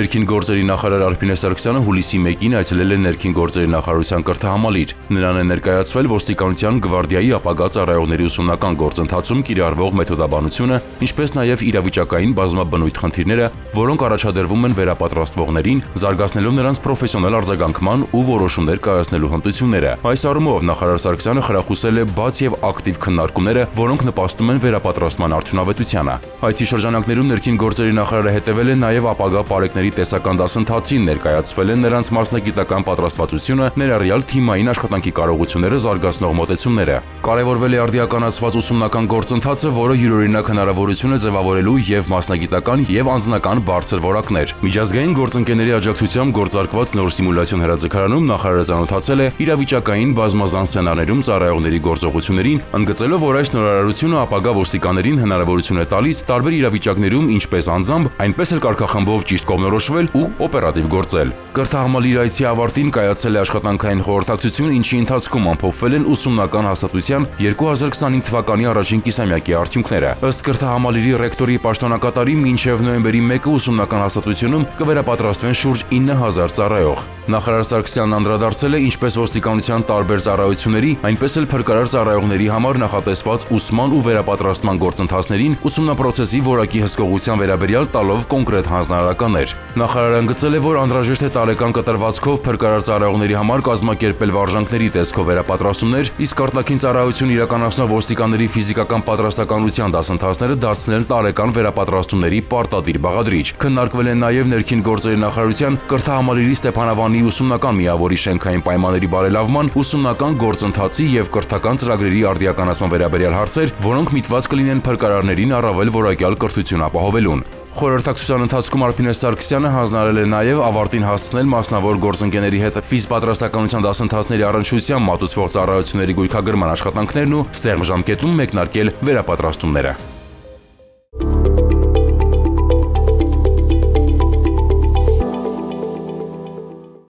ներքին գործերի նախարար Արփինե Սարգսյանը հուլիսի 1-ին այցելել է ներքին գործերի նախարարության կրթահամալիր։ Նրան է ներկայացվել ոստիկանության գվարդիայի ապագա ծառայողների ուսումնական գործընթացում կիրառվող մեթոդաբանությունը, ինչպես նաև իրավիճակային բազմաբնույթ խնդիրները, որոնք առաջադրվում են վերապատրաստվողներին, զարգացնելով նրանց պրոֆեսիոնալ արձագանքման ու որոշումներ կայացնելու հմտությունները։ Այս առումով նախարար Սարգսյանը խրախուսել է բաց եւ ակտիվ քննարկումները, որոնք նպաստում են վերապատրաստման արդյունավետությանը։ Այցի շրջանակներում ներքին գործերի նախարարը հետևել է նաև ապագա պարեկների տեսական դասընթացին, ներկայացվել են նրանց մասնագիտական պատրաստվածությունը, ներառյալ թիմային աշխատանքի կարողությունները զարգացնող մոտեցումները։ Կարևորվել է արդիականացված ուսումնական գործընթացը, որը յուրօրինակ հնարավորություն է ձևավորելու եւ մասնագիտական եւ անձնական բարձր որակներ։ Միջազգային գործընկերների աջակցությամբ գործարկված նոր սիմուլյացիոն հրաձգարանում նախարարը ծանոթացել է իրավիճակային բազմազան սցենարներում ծառայողների գործողություններին, ընդգծելով, որ այս նորարարությունը ապագա ոստիկաններին հնարավորություն է տալիս տարբեր իրավիճակներում ինչպես անձամբ, այնպես էլ կարգախմբով ճիշտ կողմնորոշվել ու օպերատիվ գործել։ Կրթահամալիր այցի ավարտին կայացել է աշխատանքային խորհրդակցություն, ինչի ընթացքում ամփոփվել են ուսումնական հաստատության 2025 թվականի առաջին կիսամյակի արդյունքները։ Ըստ կրթահամալիրի ռեկտորի պաշտոնակատարի մինչև նոյեմբերի 1-ը ուսումնական հաստատությունում կվերապատրաստվեն շուրջ 9000 ծառայող։ Նախարար Սարգսյանն անդրադարձել է ինչպես ոստիկանության տարբեր ծառայությունների, այնպես էլ փրկարար ծառայողների համար նախատեսված ուսման ու վերապատրաստման գործընթացներին, ուսումնապրոցեսի որակի հսկողության վերաբերյալ տալով կոնկրետ հանձնարարականներ։ Նախարարը ընդգծել է, որ անհրաժեշտ է տարեկան կտրվածքով փրկարար ծառայողների համար կազմակերպել վարժանքների տեսքով վերապատրաստումներ, իսկ արտաքին ծառայություն իրականացնող ոստիկանների ֆիզիկական պատրաստականության դասընթացները դարձնել տարեկան վերապատրաստումների պարտադիր բաղադրիչ։ Քննարկվել են նաև ներքին գործերի նախարարության կրթահամալիրի Ստեփանավանի ուսումնական միավորի շենքային պայմանների բարելավման, ուսումնական գործընթացի եւ կրթական ծրագրերի արդիականացման վերաբերյալ հարցեր, որոնք միտված կլինեն փրկարարներին առավել որակյալ կրթություն ապահովելուն։ Խորհրդակցության ընթացքում Արփինե Սարգսյանը հանձնարարել է նաև ավարտին հասցնել մասնավոր գործընկերների հետ ֆիզպատրաստականության դասընթացների առնչությամբ մատուցվող ծառայությունների գույքագրման աշխատանքներն ու սեղմ ժամկետում մեկնարկել վերապատրաստումները։